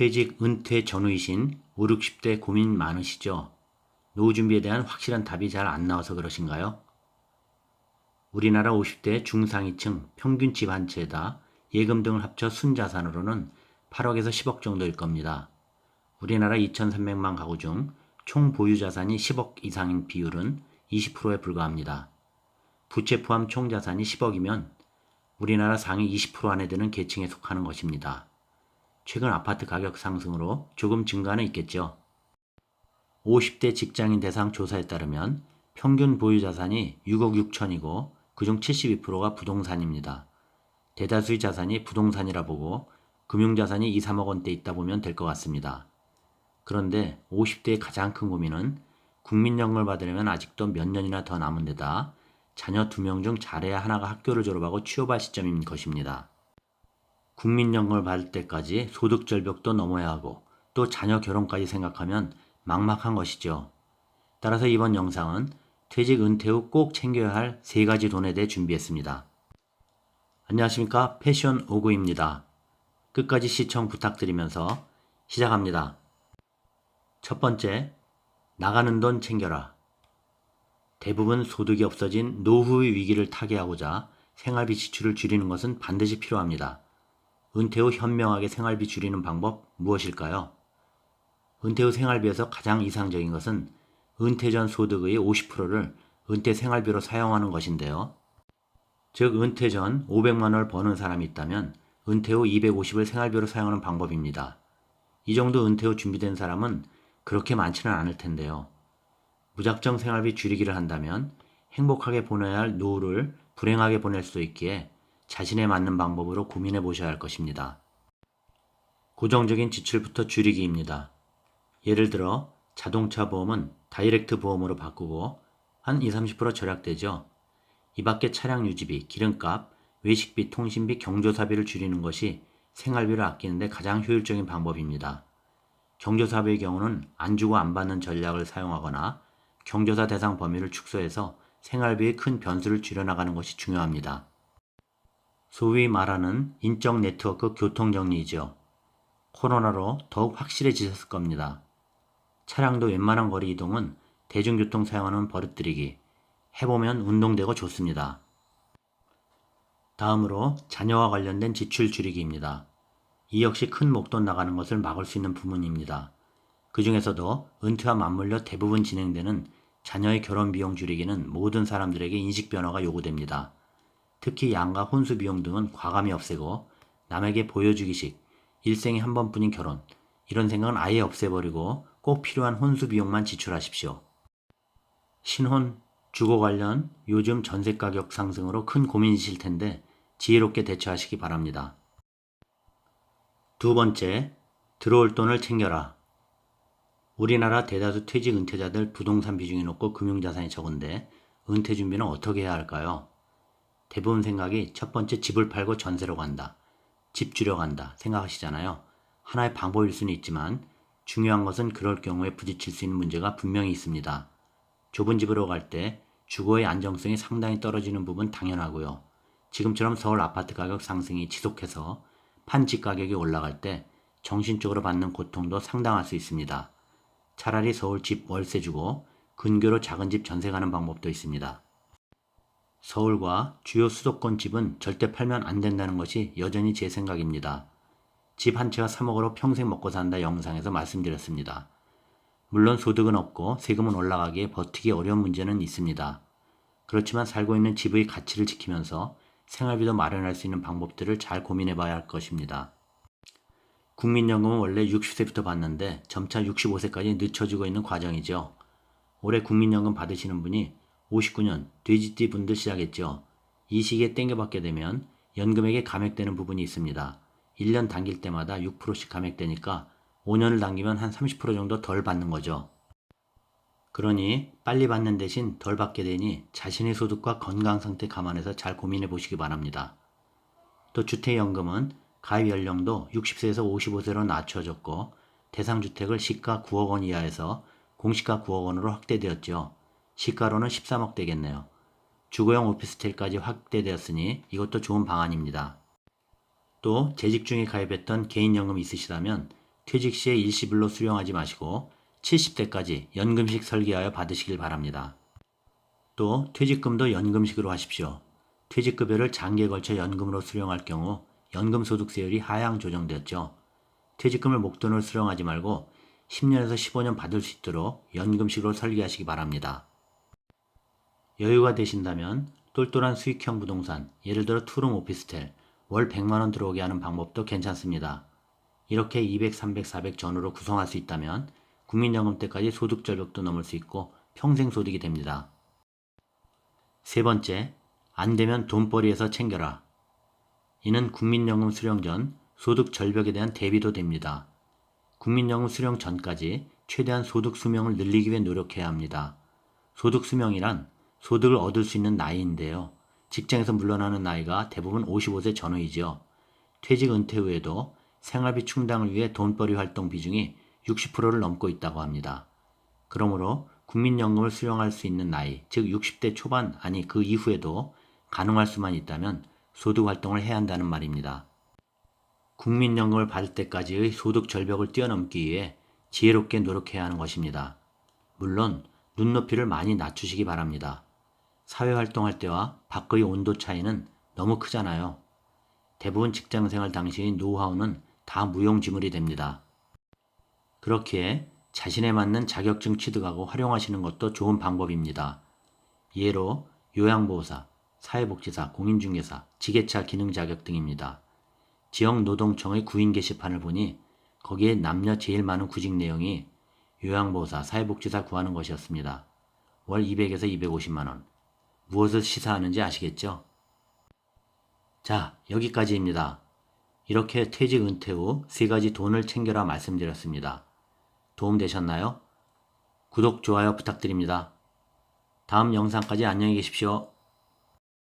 퇴직, 은퇴 전후이신 5, 60대 고민 많으시죠? 노후 준비에 대한 확실한 답이 잘 안 나와서 그러신가요? 우리나라 50대 중상위층 평균 집 한 채에다 예금 등을 합쳐 순자산으로는 8억에서 10억 정도일 겁니다. 우리나라 2,300만 가구 중 총 보유 자산이 10억 이상인 비율은 20%에 불과합니다. 부채 포함 총 자산이 10억이면 우리나라 상위 20% 안에 드는 계층에 속하는 것입니다. 최근 아파트 가격 상승으로 조금 증가는 있겠죠. 50대 직장인 대상 조사에 따르면 평균 보유 자산이 6억 6천이고 그중 72%가 부동산입니다. 대다수의 자산이 부동산이라 보고 금융자산이 2, 3억 원대 있다 보면 될 것 같습니다. 그런데 50대의 가장 큰 고민은 국민연금을 받으려면 아직도 몇 년이나 더 남은 데다 자녀 2명 중 잘해야 하나가 학교를 졸업하고 취업할 시점인 것입니다. 국민연금을 받을 때까지 소득 절벽도 넘어야 하고 또 자녀 결혼까지 생각하면 막막한 것이죠. 따라서 이번 영상은 퇴직 은퇴 후 꼭 챙겨야 할 3가지 돈에 대해 준비했습니다. 안녕하십니까, 패션 오구입니다. 끝까지 시청 부탁드리면서 시작합니다. 첫 번째, 나가는 돈 챙겨라. 대부분 소득이 없어진 노후의 위기를 타개하고자 생활비 지출을 줄이는 것은 반드시 필요합니다. 은퇴 후 현명하게 생활비 줄이는 방법 무엇일까요? 은퇴 후 생활비에서 가장 이상적인 것은 은퇴 전 소득의 50%를 은퇴 생활비로 사용하는 것인데요. 즉 은퇴 전 500만 원을 버는 사람이 있다면 은퇴 후 250을 생활비로 사용하는 방법입니다. 이 정도 은퇴 후 준비된 사람은 그렇게 많지는 않을 텐데요. 무작정 생활비 줄이기를 한다면 행복하게 보내야 할 노후를 불행하게 보낼 수 있기에 자신에 맞는 방법으로 고민해 보셔야 할 것입니다. 고정적인 지출부터 줄이기입니다. 예를 들어 자동차 보험은 다이렉트 보험으로 바꾸고 한 20-30% 절약되죠. 이 밖에 차량 유지비, 기름값, 외식비, 통신비, 경조사비를 줄이는 것이 생활비를 아끼는 데 가장 효율적인 방법입니다. 경조사비의 경우는 안 주고 안 받는 전략을 사용하거나 경조사 대상 범위를 축소해서 생활비의 큰 변수를 줄여나가는 것이 중요합니다. 소위 말하는 인적 네트워크 교통정리이죠. 코로나로 더욱 확실해지셨을 겁니다. 차량도 웬만한 거리 이동은 대중교통 사용하는 버릇들이기, 해보면 운동되고 좋습니다. 다음으로 자녀와 관련된 지출 줄이기입니다. 이 역시 큰 목돈 나가는 것을 막을 수 있는 부분입니다. 그 중에서도 은퇴와 맞물려 대부분 진행되는 자녀의 결혼 비용 줄이기는 모든 사람들에게 인식 변화가 요구됩니다. 특히 양가 혼수 비용 등은 과감히 없애고 남에게 보여주기식, 일생에 한 번뿐인 결혼, 이런 생각은 아예 없애버리고 꼭 필요한 혼수 비용만 지출하십시오. 신혼, 주거 관련 요즘 전세 가격 상승으로 큰 고민이실 텐데 지혜롭게 대처하시기 바랍니다. 두 번째, 들어올 돈을 챙겨라. 우리나라 대다수 퇴직 은퇴자들 부동산 비중이 높고 금융자산이 적은데 은퇴 준비는 어떻게 해야 할까요? 대부분 생각이 첫 번째 집을 팔고 전세로 간다, 집 줄여간다 생각하시잖아요. 하나의 방법일 수는 있지만 중요한 것은 그럴 경우에 부딪힐 수 있는 문제가 분명히 있습니다. 좁은 집으로 갈 때 주거의 안정성이 상당히 떨어지는 부분 당연하고요. 지금처럼 서울 아파트 가격 상승이 지속해서 판 집 가격이 올라갈 때 정신적으로 받는 고통도 상당할 수 있습니다. 차라리 서울 집 월세 주고 근교로 작은 집 전세 가는 방법도 있습니다. 서울과 주요 수도권 집은 절대 팔면 안 된다는 것이 여전히 제 생각입니다. 집 한 채가 3억으로 평생 먹고 산다 영상에서 말씀드렸습니다. 물론 소득은 없고 세금은 올라가기에 버티기 어려운 문제는 있습니다. 그렇지만 살고 있는 집의 가치를 지키면서 생활비도 마련할 수 있는 방법들을 잘 고민해 봐야 할 것입니다. 국민연금은 원래 60세부터 받는데 점차 65세까지 늦춰지고 있는 과정이죠. 올해 국민연금 받으시는 분이 59년 돼지띠 분들 시작했죠. 이 시기에 땡겨받게 되면 연금액에 감액되는 부분이 있습니다. 1년 당길 때마다 6%씩 감액되니까 5년을 당기면 한 30% 정도 덜 받는 거죠. 그러니 빨리 받는 대신 덜 받게 되니 자신의 소득과 건강 상태 감안해서 잘 고민해 보시기 바랍니다. 또 주택연금은 가입 연령도 60세에서 55세로 낮춰졌고 대상주택을 시가 9억 원 이하에서 공시가 9억 원으로 확대되었죠. 시가로는 13억 되겠네요. 주거용 오피스텔까지 확대되었으니 이것도 좋은 방안입니다. 또 재직 중에 가입했던 개인연금 있으시다면 퇴직 시에 일시불로 수령하지 마시고 70대까지 연금식 설계하여 받으시길 바랍니다. 또 퇴직금도 연금식으로 하십시오. 퇴직급여를 장기에 걸쳐 연금으로 수령할 경우 연금소득세율이 하향 조정되었죠. 퇴직금을 목돈으로 수령하지 말고 10년에서 15년 받을 수 있도록 연금식으로 설계하시기 바랍니다. 여유가 되신다면 똘똘한 수익형 부동산, 예를 들어 투룸 오피스텔, 월 100만원 들어오게 하는 방법도 괜찮습니다. 이렇게 200, 300, 400 전후로 구성할 수 있다면 국민연금 때까지 소득 절벽도 넘을 수 있고 평생 소득이 됩니다. 세 번째, 안 되면 돈벌이에서 챙겨라. 이는 국민연금 수령 전 소득 절벽에 대한 대비도 됩니다. 국민연금 수령 전까지 최대한 소득 수명을 늘리기 위해 노력해야 합니다. 소득 수명이란 소득을 얻을 수 있는 나이인데요. 직장에서 물러나는 나이가 대부분 55세 전후이죠. 퇴직 은퇴 후에도 생활비 충당을 위해 돈벌이 활동 비중이 60%를 넘고 있다고 합니다. 그러므로 국민연금을 수령할 수 있는 나이, 즉 60대 초반 아니 그 이후에도 가능할 수만 있다면 소득 활동을 해야 한다는 말입니다. 국민연금을 받을 때까지의 소득 절벽을 뛰어넘기 위해 지혜롭게 노력해야 하는 것입니다. 물론 눈높이를 많이 낮추시기 바랍니다. 사회활동할 때와 밖의 온도 차이는 너무 크잖아요. 대부분 직장생활 당시의 노하우는 다 무용지물이 됩니다. 그렇기에 자신에 맞는 자격증 취득하고 활용하시는 것도 좋은 방법입니다. 예로 요양보호사, 사회복지사, 공인중개사, 지게차 기능 자격 등입니다. 지역노동청의 구인 게시판을 보니 거기에 남녀 제일 많은 구직 내용이 요양보호사, 사회복지사 구하는 것이었습니다. 월 200에서 250만원. 무엇을 시사하는지 아시겠죠? 자, 여기까지입니다. 이렇게 퇴직 은퇴 후 3가지 돈을 챙겨라 말씀드렸습니다. 도움되셨나요? 구독, 좋아요 부탁드립니다. 다음 영상까지 안녕히 계십시오.